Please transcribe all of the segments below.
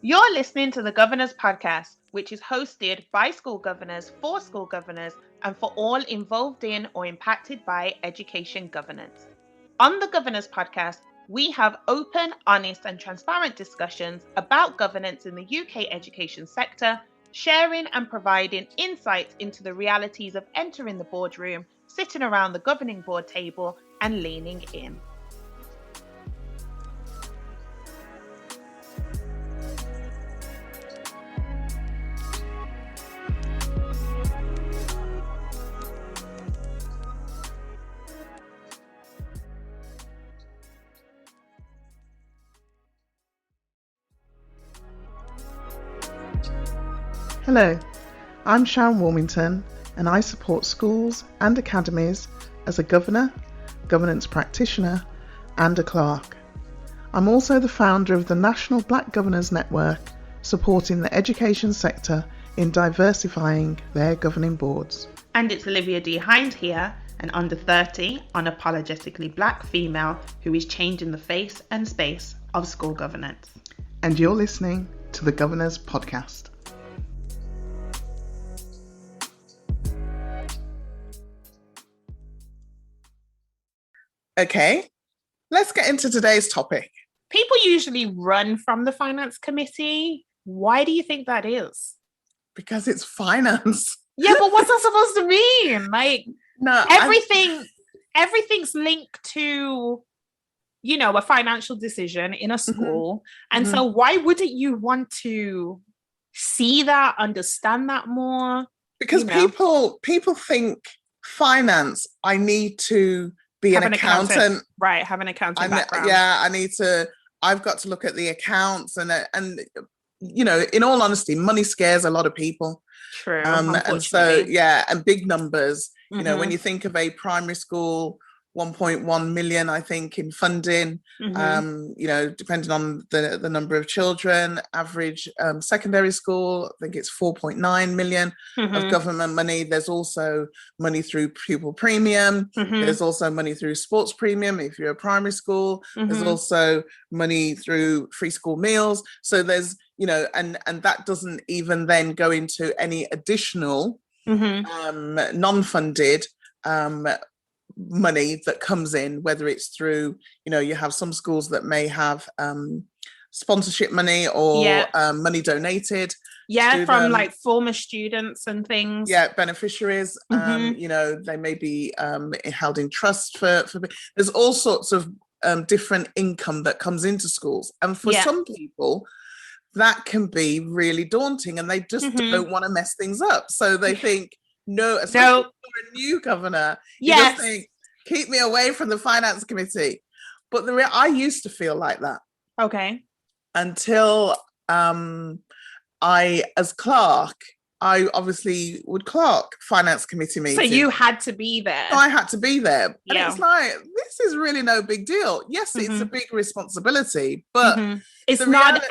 You're listening to the Governor's Podcast, which is hosted by school governors, for school governors, and for all involved in or impacted by education governance. On the Governor's Podcast, we have open, honest, and transparent discussions about governance in the UK education sector, sharing and providing insights into the realities of entering the boardroom, sitting around the governing board table, and leaning in. Hello, I'm Sharon Warmington and I support schools and academies as a governor, governance practitioner and a clerk. I'm also the founder of the National Black Governors Network, supporting the education sector in diversifying their governing boards. And it's Olivia D. Hind here, an under 30, unapologetically black female who is changing the face and space of school governance. And you're listening to the Governor's Podcast. Okay, let's get into today's topic. People usually run from the finance committee. Why do you think that is? Because it's finance. Yeah, but what's that supposed to mean? Like, no, everything's linked to, you know, a financial decision in a school. Mm-hmm. And so why wouldn't you want to see that, understand that more? Because people think finance, I need to be an accountant. Right, have an accounting background. I've got to look at the accounts and you know, in all honesty, money scares a lot of people. True. And so, and big numbers, you know, when you think of a primary school, 1.1 million, I think, in funding, you know, depending on the number of children, average secondary school, I think it's 4.9 million of government money. There's also money through pupil premium. There's also money through sports premium if you're a primary school. There's also money through free school meals. So there's, you know, and that doesn't even then go into any additional non-funded money that comes in, whether it's through, you know, you have some schools that may have sponsorship money or money donated from like former students and things, beneficiaries. You know, they may be held in trust for there's all sorts of different income that comes into schools, and for some people that can be really daunting and they just don't want to mess things up, so they think, no, especially for a new governor, you just think, keep me away from the finance committee. But I used to feel like that. Okay. Until I, as clerk, I obviously would clerk finance committee meetings. So you had to be there. I had to be there. And it's like, this is really no big deal. Yes, it's a big responsibility, but it's not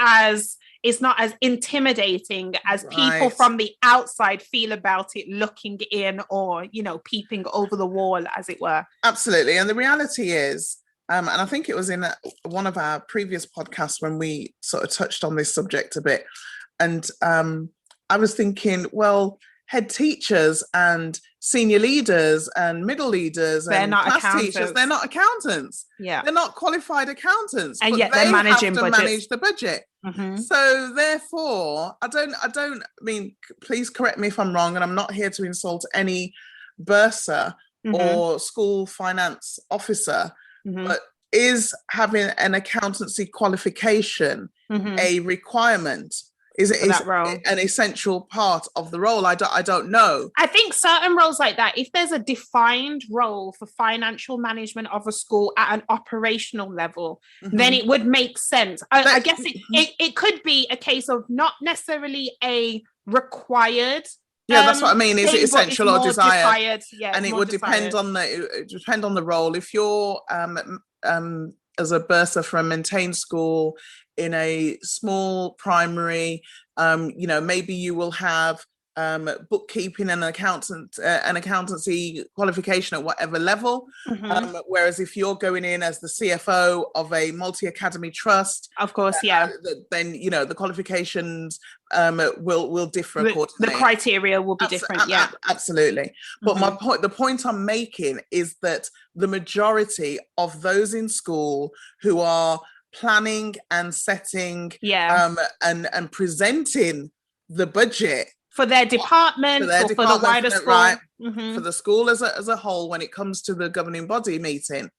as intimidating as people from the outside feel about it, looking in or, you know, peeping over the wall, as it were. Absolutely. And the reality is, and I think it was in one of our previous podcasts when we sort of touched on this subject a bit. And I was thinking, well, head teachers and senior leaders and middle leaders and class teachers, they're not accountants. Yeah. They're not qualified accountants. And yet they're managing budgets. Manage the budget. So therefore, I mean, please correct me if I'm wrong, and I'm not here to insult any bursar or school finance officer, but is having an accountancy qualification a requirement? Is it an essential part of the role? I don't know. I think certain roles like that, if there's a defined role for financial management of a school at an operational level, then it would make sense. I guess it could be a case of not necessarily a required. That's what I mean. Is it essential or desired? And it would depend on the role. If you're as a bursar for a maintained school in a small primary, you know, maybe you will have bookkeeping and accountancy qualification at whatever level. Whereas if you're going in as the CFO of a multi-academy trust, of course, then the qualifications will differ accordingly. The criteria will be different. Absolutely. But the point I'm making is that the majority of those in school who are planning and setting and presenting the budget for their department or for the wider school, right? For the school as a whole, when it comes to the governing body meeting,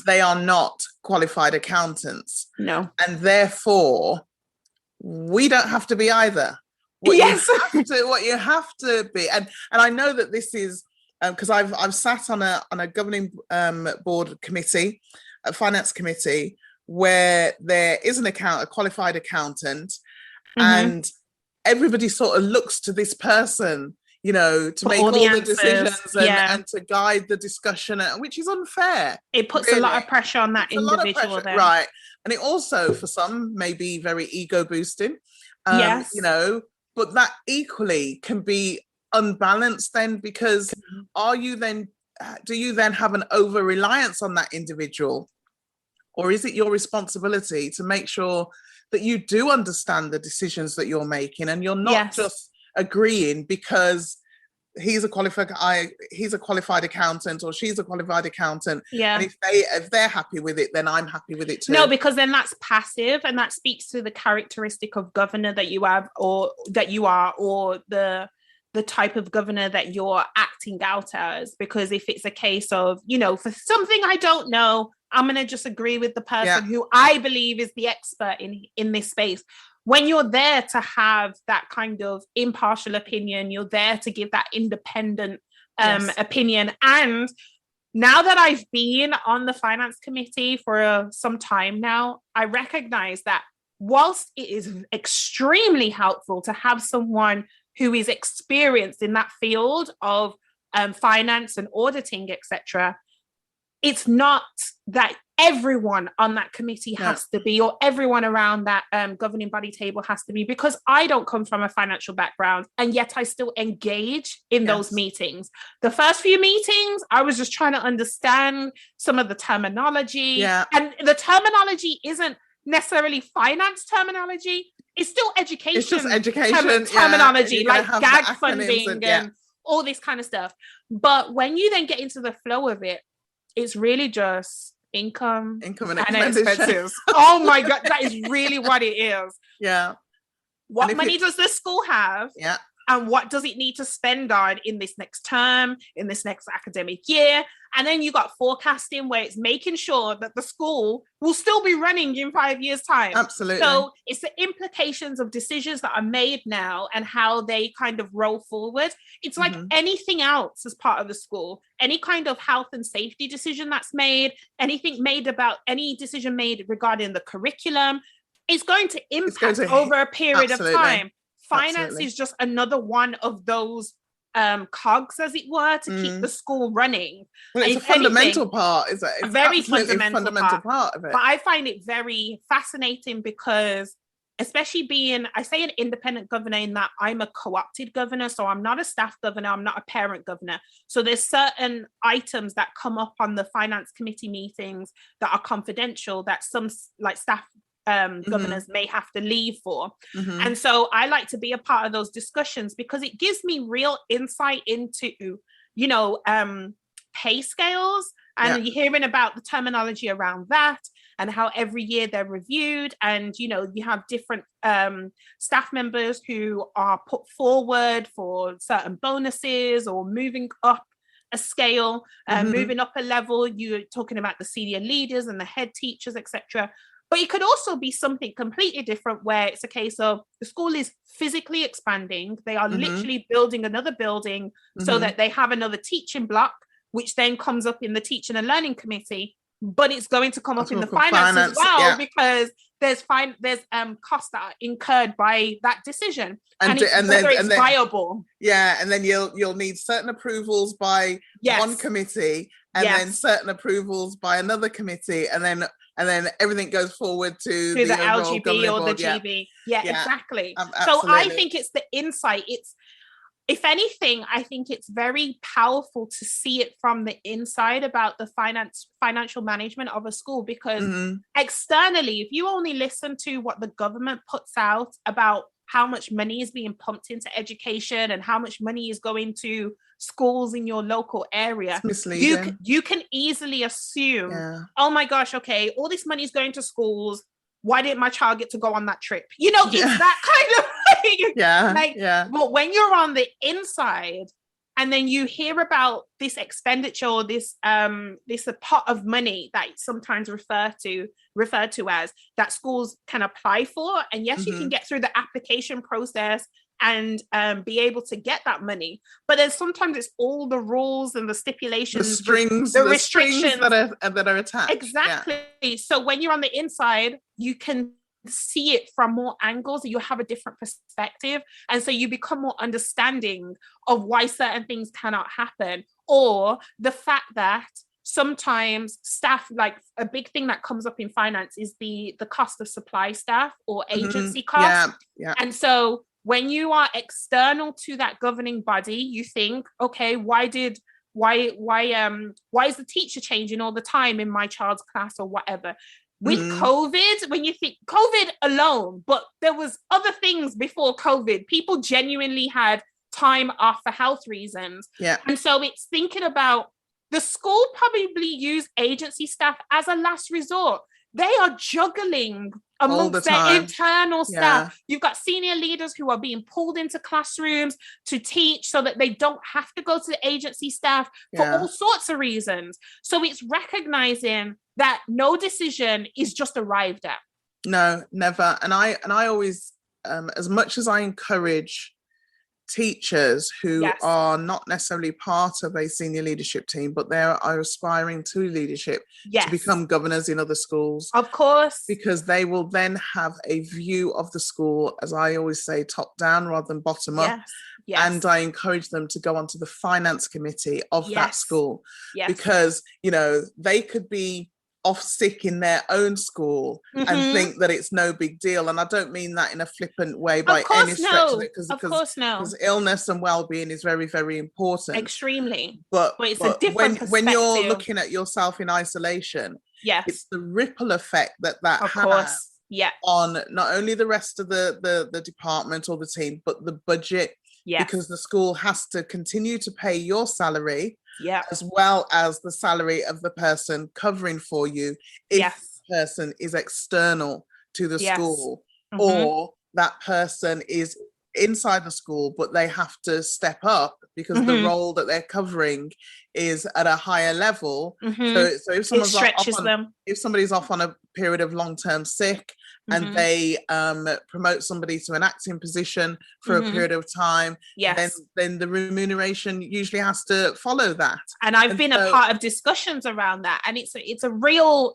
they are not qualified accountants. No. And therefore, we don't have to be either. What you have to be, and I know that this is because I've sat on a governing board committee, a finance committee, where there is a qualified accountant, and everybody sort of looks to this person, to make all the decisions and to guide the discussion, which is unfair. It puts a lot of pressure on that individual there. Right. And it also, for some, may be very ego boosting, but that equally can be unbalanced then, because do you then have an over reliance on that individual? Or is it your responsibility to make sure that you do understand the decisions that you're making, and you're not just agreeing because he's a qualified accountant or she's a qualified accountant. And if they're happy with it, then I'm happy with it too. No, because then that's passive, and that speaks to the characteristic of governor that you have, or that you are, or the type of governor that you're acting out as. Because if it's a case of, for something I don't know, I'm going to just agree with the person who I believe is the expert in this space. When you're there to have that kind of impartial opinion, you're there to give that independent opinion. And now that I've been on the finance committee for some time now, I recognize that whilst it is extremely helpful to have someone who is experienced in that field of finance and auditing, etc., it's not that everyone on that committee has to be, or everyone around that governing body table has to be, because I don't come from a financial background, and yet I still engage in those meetings. The first few meetings, I was just trying to understand some of the terminology, and the terminology isn't necessarily finance terminology. It's still education. It's just education terminology, like gag funding and all this kind of stuff. But when you then get into the flow of it, it's really just income and expenses. Oh my God, that is really what it is. Yeah. What money does this school have? Yeah. And what does it need to spend on in this next term, in this next academic year? And then you got forecasting, where it's making sure that the school will still be running in 5 years' time. Absolutely. So it's the implications of decisions that are made now and how they kind of roll forward. It's like anything else as part of the school, any kind of health and safety decision that's made, any decision made regarding the curriculum, is going to impact over a period of time. Finance is just another one of those cogs, as it were, to keep the school running. Well, it's a fundamental part, is it? It's a very fundamental part of it. But I find it very fascinating because, especially being, I say an independent governor in that I'm a co-opted governor, so I'm not a staff governor, I'm not a parent governor. So there's certain items that come up on the finance committee meetings that are confidential, that some like staff governors may have to leave for. And so I like to be a part of those discussions, because it gives me real insight into, pay scales, and you're hearing about the terminology around that, and how every year they're reviewed, and you have different staff members who are put forward for certain bonuses or moving up a scale, moving up a level. You're talking about the senior leaders and the head teachers, etc. But it could also be something completely different, where it's a case of the school is physically expanding. They are literally building another building so that they have another teaching block, which then comes up in the teaching and learning committee. But it's going to come up in the finance as well, because there's costs that are incurred by that decision, and whether it's viable. Yeah, and then you'll need certain approvals by one committee, and then certain approvals by another committee, and then everything goes forward to the LGB or the GB. Yeah, exactly. So I think it's the insight. if anything, I think it's very powerful to see it from the inside about the financial management of a school, because externally, if you only listen to what the government puts out about how much money is being pumped into education and how much money is going to schools in your local area, you can easily assume, oh my gosh, okay, all this money is going to schools. Why didn't my child get to go on that trip? You know, it's that kind of But when you're on the inside and then you hear about this expenditure or this pot of money that it's sometimes referred to as, that schools can apply for, and yes, you can get through the application process and be able to get that money, but then sometimes it's all the rules and the stipulations, the restrictions that are attached. Exactly. So when you're on the inside, you can see it from more angles, you have a different perspective, and so you become more understanding of why certain things cannot happen, or the fact that sometimes staff, like a big thing that comes up in finance is the cost of supply staff or agency costs. And so when you are external to that governing body, you think, okay, why is the teacher changing all the time in my child's class or whatever? With COVID, when you think COVID alone, but there was other things before COVID, people genuinely had time off for health reasons. And so it's thinking about the school probably use agency staff as a last resort. They are juggling amongst their internal staff. You've got senior leaders who are being pulled into classrooms to teach so that they don't have to go to the agency staff for all sorts of reasons. So it's recognizing that no decision is just arrived at. No, never. And I always, as much as I encourage teachers who are not necessarily part of a senior leadership team, but they are aspiring to leadership to become governors in other schools. Of course. Because they will then have a view of the school, as I always say, top down rather than bottom up. And I encourage them to go onto the finance committee of that school, because, you know, they could be off sick in their own school and think that it's no big deal. And I don't mean that in a flippant way by any stretch of it, because illness and well-being is very, very important. Extremely. But it's a different perspective. When you're looking at yourself in isolation, it's the ripple effect that has on not only the rest of the department or the team, but the budget, because the school has to continue to pay your salary as well as the salary of the person covering for you if the person is external to the school, or that person is inside the school but they have to step up because the role that they're covering is at a higher level. So if someone's if somebody's off on a period of long-term sick and they promote somebody to an acting position for a period of time, then the remuneration usually has to follow that. And I've been a part of discussions around that, and it's a real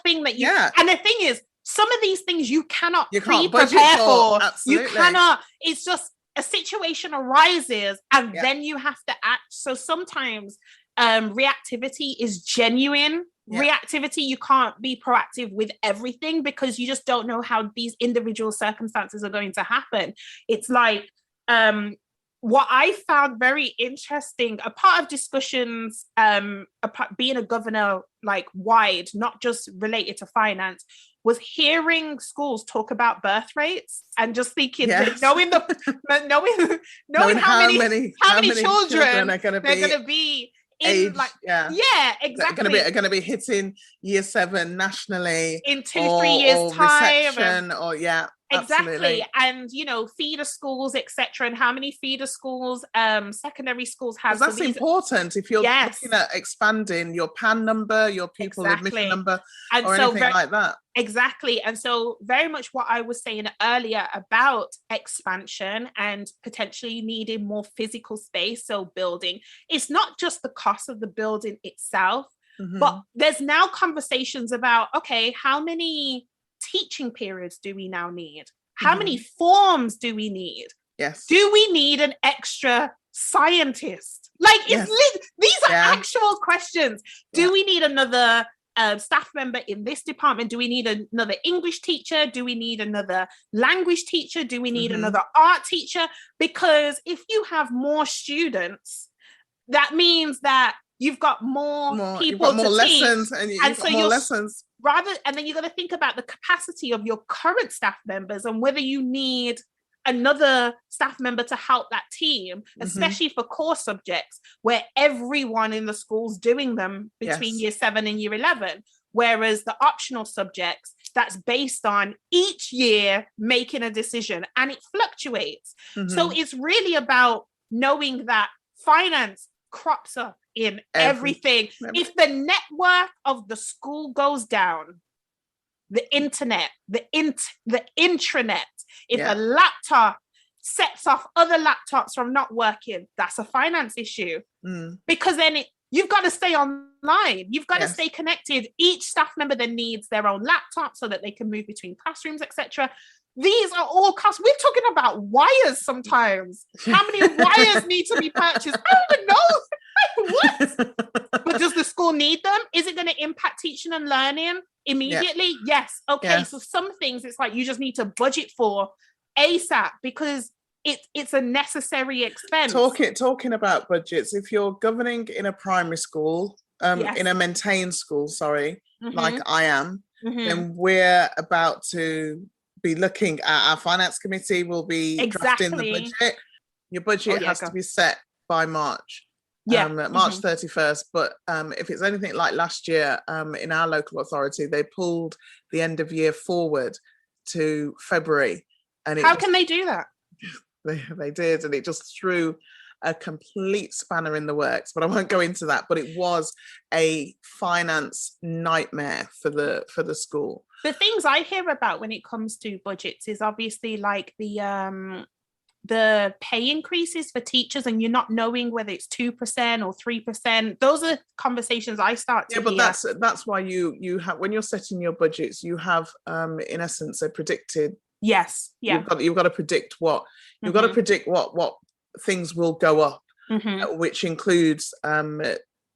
thing that you and the thing is, some of these things you cannot pre-prepare for. Absolutely. You cannot. It's just a situation arises and then you have to act. So sometimes reactivity is genuine. Reactivity, you can't be proactive with everything because you just don't know how these individual circumstances are going to happen. It's like what I found very interesting, a part of discussions, being a governor, like wide, not just related to finance, was hearing schools talk about birth rates and just thinking, knowing how many children are going to be in, like, exactly, are going to be hitting year 7 nationally in 2-3 years time, reception, or exactly. And you know, feeder schools, etc., and how many feeder schools secondary schools have. That's important if you're looking at expanding your PAN number, your pupil admission number, and or anything like that. Exactly. And so very much what I was saying earlier about expansion and potentially needing more physical space, so building, it's not just the cost of the building itself, but there's now conversations about, okay, how many teaching periods do we now need? How many forms do we need? Yes. Do we need an extra scientist? Like, these are actual questions. Do we need another staff member in this department? Do we need another English teacher? Do we need another language teacher? Do we need another art teacher? Because if you have more students, that means that you've got more people you've got more to lessons teach. and you've got more lessons. And then you're going to think about the capacity of your current staff members and whether you need another staff member to help that team, especially for core subjects where everyone in the school's doing them between year 7 and year 11. Whereas the optional subjects, that's based on each year making a decision and it fluctuates. So it's really about knowing that finance crops up in everything. If the network of the school goes down, the internet, the intranet, if a laptop sets off other laptops from not working, that's a finance issue. Because then you've got to stay online. You've got to stay connected. Each staff member then needs their own laptop so that they can move between classrooms, etc. These are all costs. We're talking about wires sometimes. How many wires need to be purchased? I don't even know. What? But does the school need them? Is it going to impact teaching and learning immediately? Yes. Okay. So some things it's like you just need to budget for ASAP because it's a necessary expense. Talking about budgets, if you're governing in a primary school, in a maintained school, like I am, then we're about to be looking at our finance committee will be drafting the budget. Your budget has to be set by March. March 31st. But if it's anything like last year, in our local authority, they pulled the end of year forward to February. And how can they do that? They did, and it just threw a complete spanner in the works. But I won't go into that. But it was a finance nightmare for the school. The things I hear about when it comes to budgets is obviously like the pay increases for teachers, and you're not knowing whether it's 2% or 3%. Those are conversations I start to hear. But that's why you have, when you're setting your budgets, you have in essence a predicted. Yes. Yeah. You've got to predict what you've got to predict what things will go up, which includes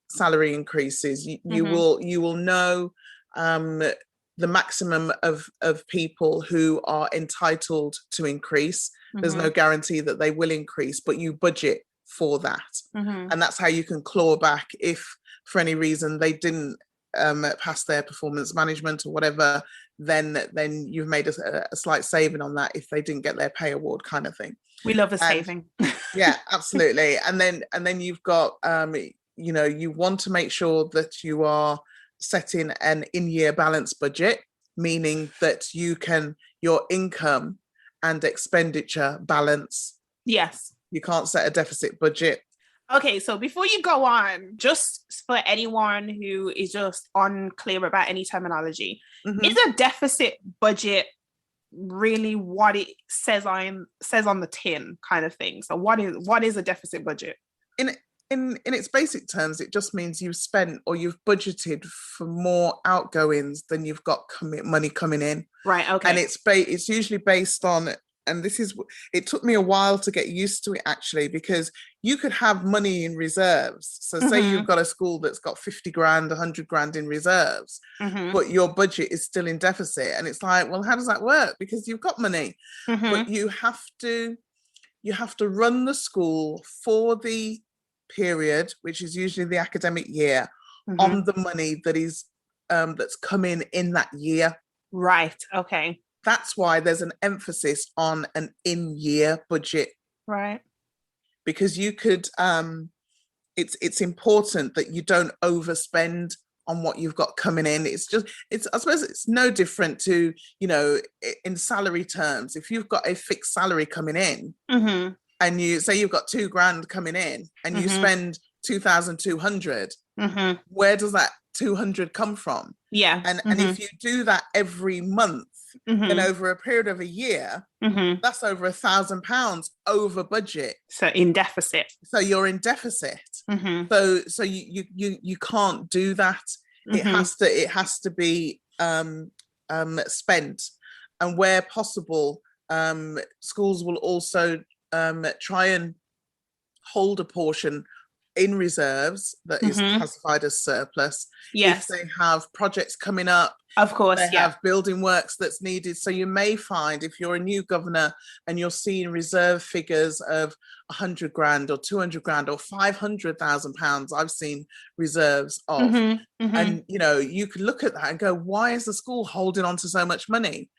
salary increases. You will know the maximum of people who are entitled to increase. There's no guarantee that they will increase, but you budget for that. And that's how you can claw back if for any reason they didn't pass their performance management or whatever, then you've made a slight saving on that if they didn't get their pay award, kind of thing. We love a saving. Yeah, absolutely. And then you've got you want to make sure that you are setting an in-year balance budget, meaning that your income and expenditure balance. Yes. You can't set a deficit budget. Okay, so before you go on, just for anyone who is just unclear about any terminology, is a deficit budget really what it says on the tin kind of thing? So what is a deficit budget? In its basic terms, it just means you've spent or you've budgeted for more outgoings than you've got money coming in. Right. Okay. And it's usually based on, and it took me a while to get used to it actually, because you could have money in reserves. So say you've got a school that's got 50 grand, 100 grand in reserves, but your budget is still in deficit. And it's like, well, how does that work? Because you've got money, but you have to run the school for the period, which is usually the academic year, on the money that is that's come in that year. Right. Okay. That's why there's an emphasis on an in-year budget. Right. Because you could it's important that you don't overspend on what you've got coming in. I suppose it's no different to, in salary terms. If you've got a fixed salary coming in, and you say you've got 2 grand coming in and you spend 2,200, where does that 200 come from? Yeah. And if you do that every month, then over a period of a year, that's over £1,000 over budget. So in deficit. So you're in deficit. So you can't do that. It has to be spent. And where possible, schools will also try and hold a portion in reserves that is classified as surplus. Yes. If they have projects coming up, of course, they have building works that's needed. So you may find, if you're a new governor and you're seeing reserve figures of 100 grand or 200 grand or 500,000 pounds, I've seen reserves of, and you can look at that and go, why is the school holding on to so much money?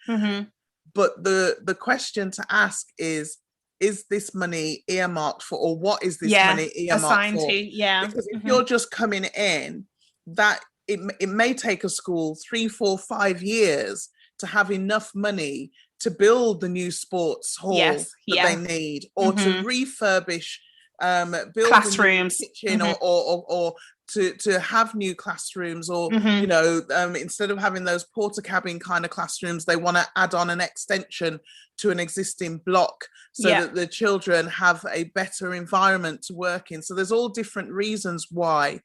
But the question to ask is this money earmarked for, or what is this money earmarked for? Because if you're just coming in, that it may take a school 3, 4, 5 years to have enough money to build the new sports hall that they need, or to refurbish, build classrooms, a new kitchen, or to have new classrooms, or instead of having those porta cabin kind of classrooms, they want to add on an extension to an existing block so that the children have a better environment to work in. So there's all different reasons why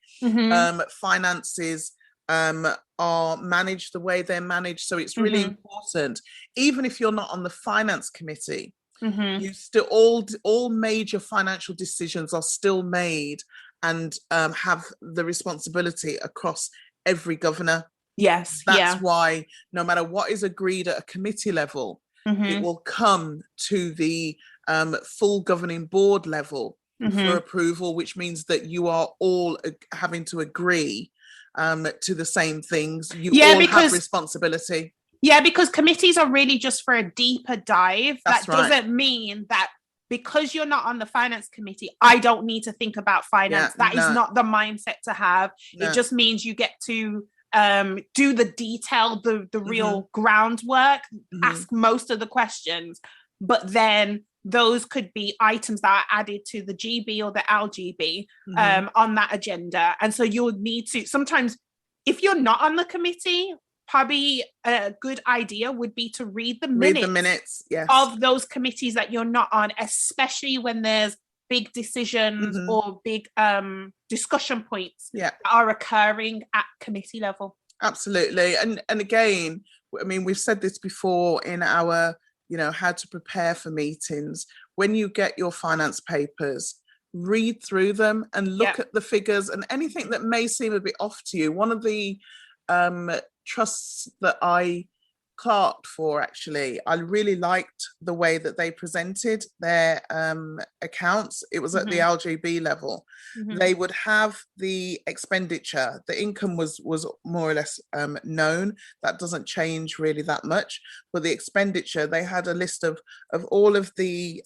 finances are managed the way they're managed. So it's really important, even if you're not on the finance committee, you still, all major financial decisions are still made and have the responsibility across every governor. That's why no matter what is agreed at a committee level, it will come to the full governing board level for approval, which means that you are all having to agree to the same things. You all have responsibility. Because committees are really just for a deeper dive. That doesn't mean that because you're not on the finance committee, I don't need to think about finance. That is not the mindset to have. It just means you get to do the detail, the real groundwork, ask most of the questions, but then those could be items that are added to the GB or the LGB on that agenda. And so you'll need to, sometimes if you're not on the committee, probably a good idea would be to read the minutes of those committees that you're not on, especially when there's big decisions or big discussion points that are occurring at committee level. Absolutely. And again, I mean, we've said this before in our, how to prepare for meetings. When you get your finance papers, read through them and look at the figures and anything that may seem a bit off to you. One of the trusts that I clerked for, actually, I really liked the way that they presented their accounts. It was at the LGB level. They would have the expenditure. The income was more or less known. That doesn't change really that much. But the expenditure, they had a list of all of the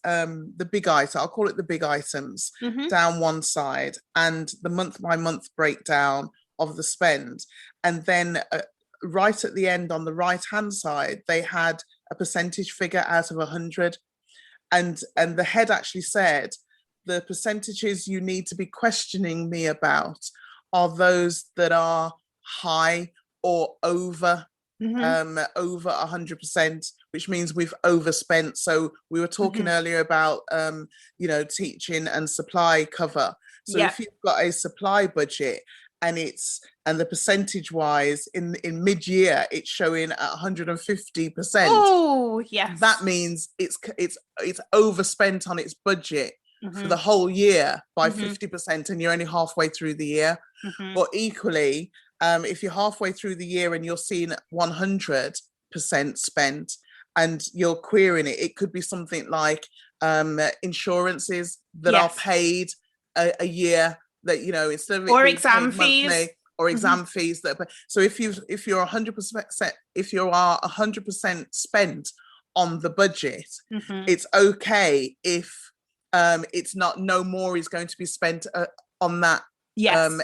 big items. I'll call it the big items down one side, and the month by month breakdown of the spend. And then right at the end on the right hand side, they had a percentage figure out of 100, and the head actually said the percentages you need to be questioning me about are those that are high or over 100%, which means we've overspent. So we were talking earlier about teaching and supply cover. So if you've got a supply budget and the percentage wise in mid-year it's showing at 150%. Oh yes, that means it's overspent on its budget for the whole year by 50%, and you're only halfway through the year. Or equally, if you're halfway through the year and you're seeing 100% spent and you're querying it, it could be something like insurances that are paid a year, that instead of it or exam fees monthly, or exam fees that. So if you're 100%, if you are 100% spent on the budget, it's okay if it's not, no more is going to be spent on that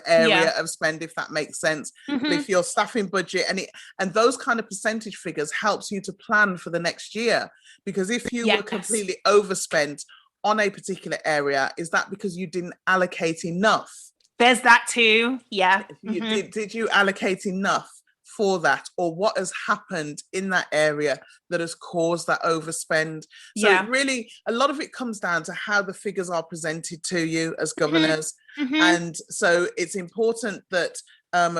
area of spend, if that makes sense. But if your staffing budget and those kind of percentage figures helps you to plan for the next year, because if you were completely overspent on a particular area, is that because you didn't allocate enough? There's that too. Did you allocate enough for that, or what has happened in that area that has caused that overspend? So it really, a lot of it comes down to how the figures are presented to you as governors. And so it's important that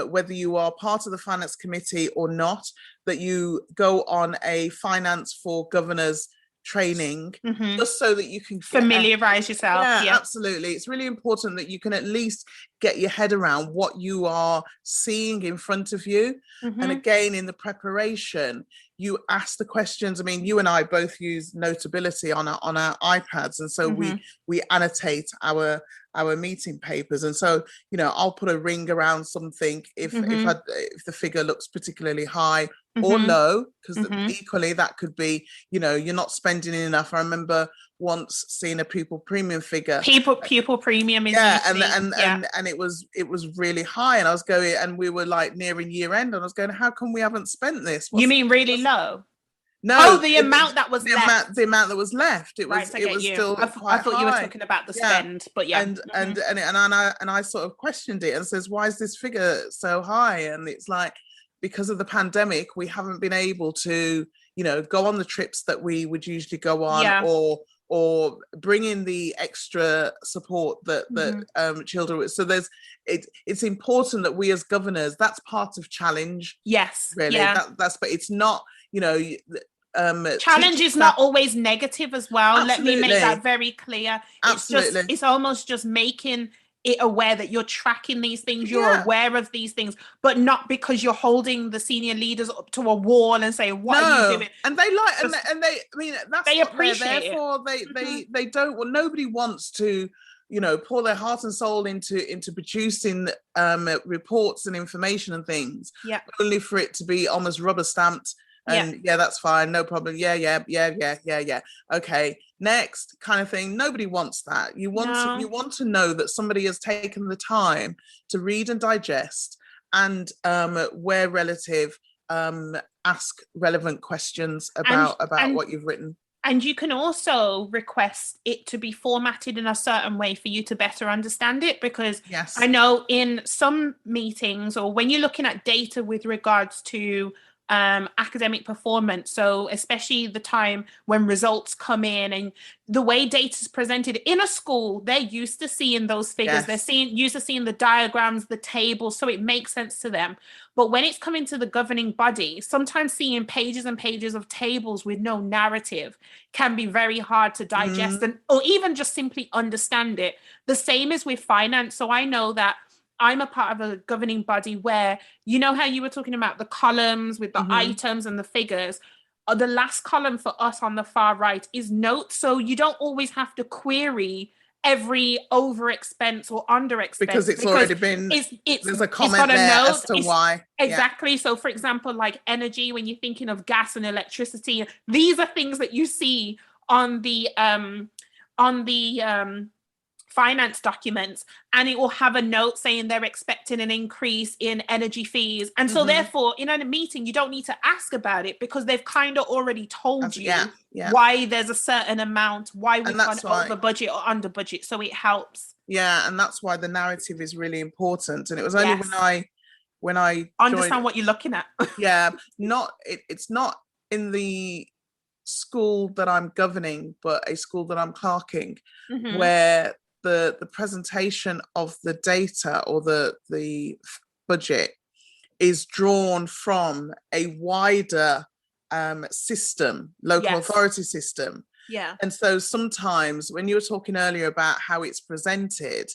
whether you are part of the finance committee or not, that you go on a finance for governors training, just so that you can familiarize yourself. Yeah, absolutely. It's really important that you can at least get your head around what you are seeing in front of you. And again, in the preparation, you ask the questions. I mean, you and I both use Notability on our iPads, and so we annotate our meeting papers. And so, you know, I'll put a ring around something if the figure looks particularly high or low, because equally that could be, you know, you're not spending enough. I remember once seeing a pupil premium figure. Pupil premium is and it was really high, and I was going, and we were like nearing year end, and I was going, how come we haven't spent this? You mean really low? No, the amount that was left. The amount that was left. It was right, it was still I thought high. you were talking about the spend, but and I sort of questioned it and says, why is this figure so high? And it's like, because of the pandemic, we haven't been able to, you know, go on the trips that we would usually go on, or bring in the extra support that children. So it's important that we as governors, that's part of challenge. Yes, really. That's but it's not, you know. Challenge is not always negative as well. Absolutely. Let me make that very clear. Absolutely. It's almost just making it aware that you're tracking these things, you're aware of these things, but not because you're holding the senior leaders up to a wall and saying, what are you doing? And they like, and they, I mean, that's they what appreciate they're there for. They don't, well, nobody wants to, you know, pour their heart and soul into producing reports and information and things, only for it to be almost rubber stamped. And that's fine, no problem. Yeah. Okay, next kind of thing. Nobody wants that. You want to know that somebody has taken the time to read and digest, and where relative, ask relevant questions about what you've written. And you can also request it to be formatted in a certain way for you to better understand it, because I know in some meetings, or when you're looking at data with regards to academic performance, so especially the time when results come in and the way data is presented in a school, they're used to seeing those figures. They're used to seeing the diagrams, the tables, so it makes sense to them. But when it's coming to the governing body, sometimes seeing pages and pages of tables with no narrative can be very hard to digest or even just simply understand it. The same is with finance. So I know that I'm a part of a governing body where, you know how you were talking about the columns with the items and the figures, the last column for us on the far right is notes. So you don't always have to query every over expense or under expense, because it's already been, there's a comment there as to why. Exactly. So for example, like energy, when you're thinking of gas and electricity, these are things that you see on the finance documents, and it will have a note saying they're expecting an increase in energy fees. And so therefore, in a meeting, you don't need to ask about it, because they've kind of already told you why there's a certain amount, why we've gone over budget or under budget. So it helps. Yeah, and that's why the narrative is really important. And it was only when I understand what you're looking at. It's not in the school that I'm governing, but a school that I'm clerking, where the presentation of the data or the budget is drawn from a wider system, local authority system. Yeah. And so sometimes when you were talking earlier about how it's presented,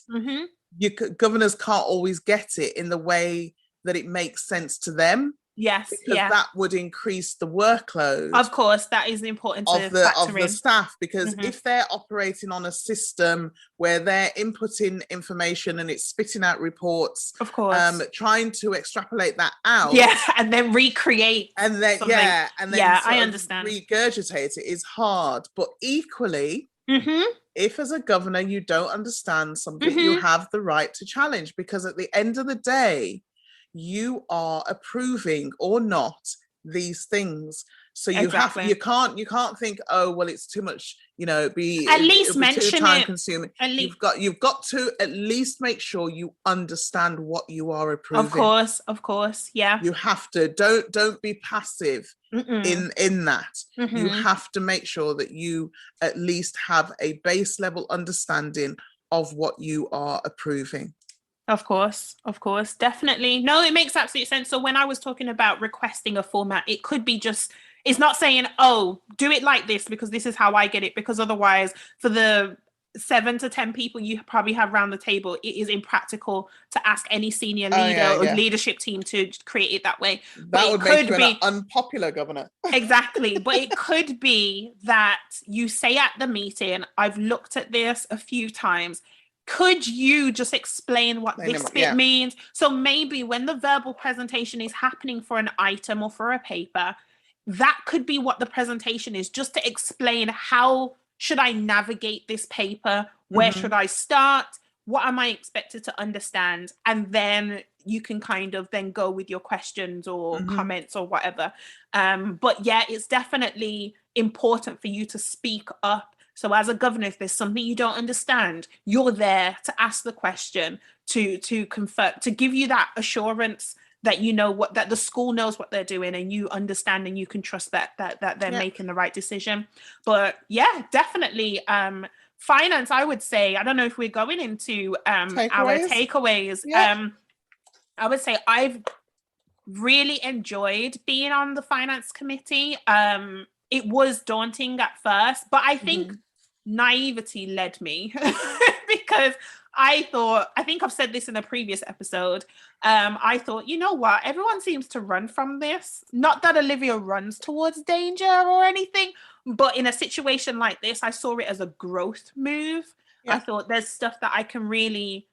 governors can't always get it in the way that it makes sense to them. Yes, because that would increase the workload. Of course, that is important of the staff, because if they're operating on a system where they're inputting information and it's spitting out reports, of course, trying to extrapolate that out, and then recreate, and then I understand, regurgitate it is hard. But equally, if as a governor you don't understand something, you have the right to challenge, because at the end of the day, you are approving or not these things. So you can't think, oh well, it's too much, at least mention too time consuming. You've got to at least make sure you understand what you are approving. Of course, yeah. You have to don't be passive in that. You have to make sure that you at least have a base level understanding of what you are approving. Of course, definitely. No, it makes absolute sense. So when I was talking about requesting a format, it could be just It's not saying, oh, do it like this because this is how I get it, because otherwise for the 7 to 10 people you probably have around the table, it is impractical to ask any senior leader or leadership team to create it that way. That would make you an unpopular governor. Exactly. But it could be that you say at the meeting, I've looked at this a few times. Could you just explain what this bit means? So maybe when the verbal presentation is happening for an item or for a paper, that could be what the presentation is, just to explain how should I navigate this paper? Where should I start? What am I expected to understand? And then you can kind of then go with your questions or comments or whatever. But yeah, it's definitely important for you to speak up. So as a governor, if there's something you don't understand, you're there to ask the question, to confirm, to give you that assurance that you know what, that the school knows what they're doing and you understand and you can trust that they're making the right decision. But yeah, definitely finance, I would say, I don't know if we're going into our takeaways. I would say I've really enjoyed being on the finance committee. It was daunting at first, but I think naivety led me because I think I've said this in a previous episode. I thought, you know what? Everyone seems to run from this. Not that Olivia runs towards danger or anything, but in a situation like this, I saw it as a growth move. Yeah. I thought there's stuff that I can really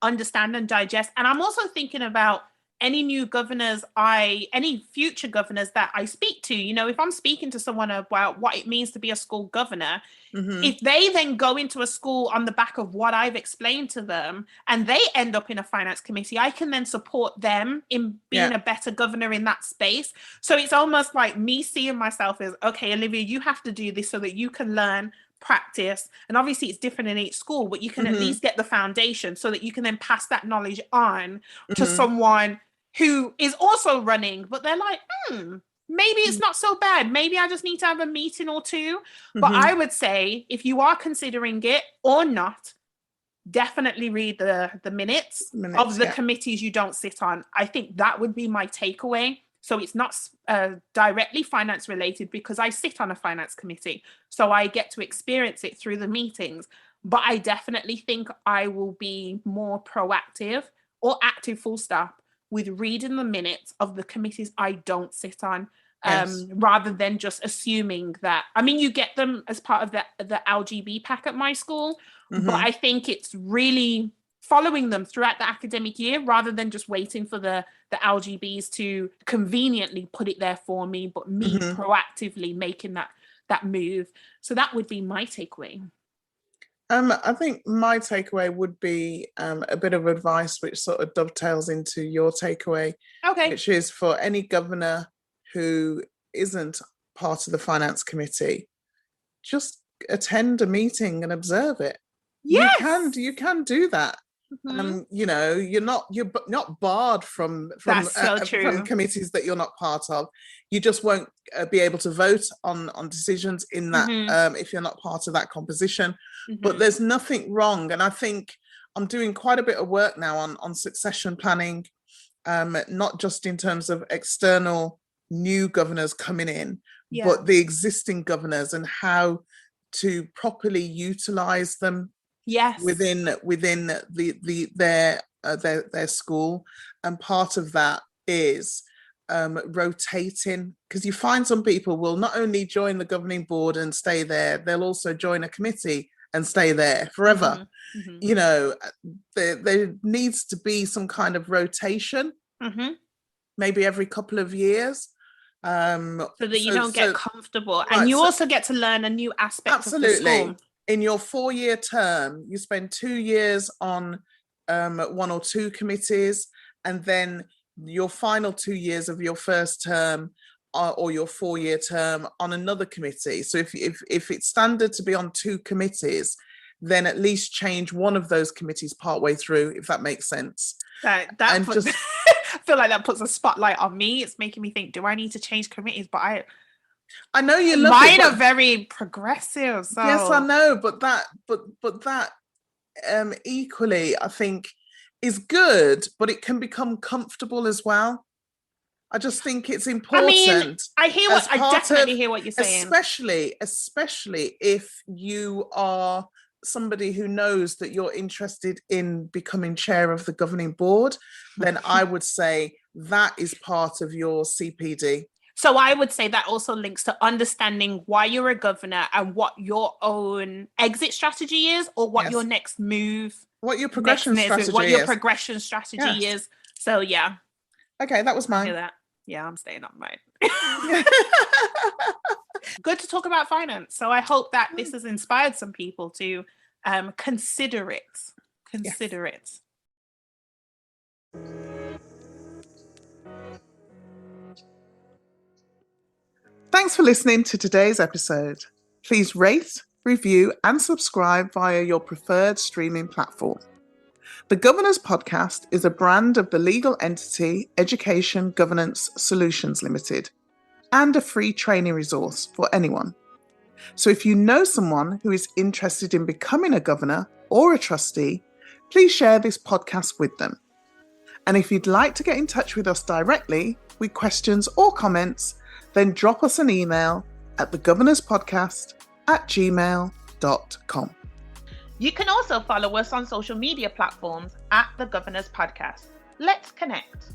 understand and digest. And I'm also thinking about any new governors, any future governors that I speak to. You know, if I'm speaking to someone about what it means to be a school governor, if they then go into a school on the back of what I've explained to them and they end up in a finance committee, I can then support them in being a better governor in that space. So it's almost like me seeing myself as, okay, Olivia, you have to do this so that you can learn, practice, and obviously it's different in each school, but you can at least get the foundation so that you can then pass that knowledge on to someone who is also running, but they're like, maybe it's not so bad. Maybe I just need to have a meeting or two. But I would say if you are considering it or not, definitely read the minutes of the committees you don't sit on. I think that would be my takeaway. So it's not directly finance related because I sit on a finance committee. So I get to experience it through the meetings. But I definitely think I will be more proactive or active, full stop, with reading the minutes of the committees I don't sit on, rather than just assuming that, I mean, you get them as part of the LGB pack at my school, but I think it's really following them throughout the academic year rather than just waiting for the LGBs to conveniently put it there for me, but me proactively making that move. So that would be my takeaway. I think my takeaway would be a bit of advice which sort of dovetails into your takeaway, which is for any governor who isn't part of the finance committee, just attend a meeting and observe it. Yes, you can do that. You know, you're not barred from committees that you're not part of. You just won't be able to vote on decisions in that if you're not part of that composition. But there's nothing wrong, and I think I'm doing quite a bit of work now on succession planning, not just in terms of external new governors coming in, but the existing governors and how to properly utilize them within their school. And part of that is rotating, because you find some people will not only join the governing board and stay there, they'll also join a committee and stay there forever. You know, there needs to be some kind of rotation, maybe every couple of years, so that you don't get comfortable, and you also get to learn a new aspect of the school. In your 4-year term, you spend 2 years on 1 or 2 committees, and then your final 2 years of your first term or your 4-year term on another committee. So if it's standard to be on 2 committees, then at least change one of those committees partway through, if that makes sense. I feel like that puts a spotlight on me. It's making me think, do I need to change committees? But I know you love mine are very progressive. So. Yes, I know, but that equally, I think, is good, but it can become comfortable as well. I just think it's important. I definitely hear what you're saying. Especially if you are somebody who knows that you're interested in becoming chair of the governing board, then I would say that is part of your CPD. So I would say that also links to understanding why you're a governor and what your own exit strategy is, or what your next move, what your progression strategy is. What your progression strategy is. So yeah. Okay, that was mine. I hear that. Yeah, I'm staying on mine. Good to talk about finance. So I hope that this has inspired some people to consider it. Consider it. Thanks for listening to today's episode. Please rate, review, and subscribe via your preferred streaming platform. The Governor's Podcast is a brand of the legal entity Education Governance Solutions Limited and a free training resource for anyone. So if you know someone who is interested in becoming a governor or a trustee, please share this podcast with them. And if you'd like to get in touch with us directly with questions or comments, then drop us an email at thegovernorspodcast@gmail.com. You can also follow us on social media platforms at The Governor's Podcast. Let's connect.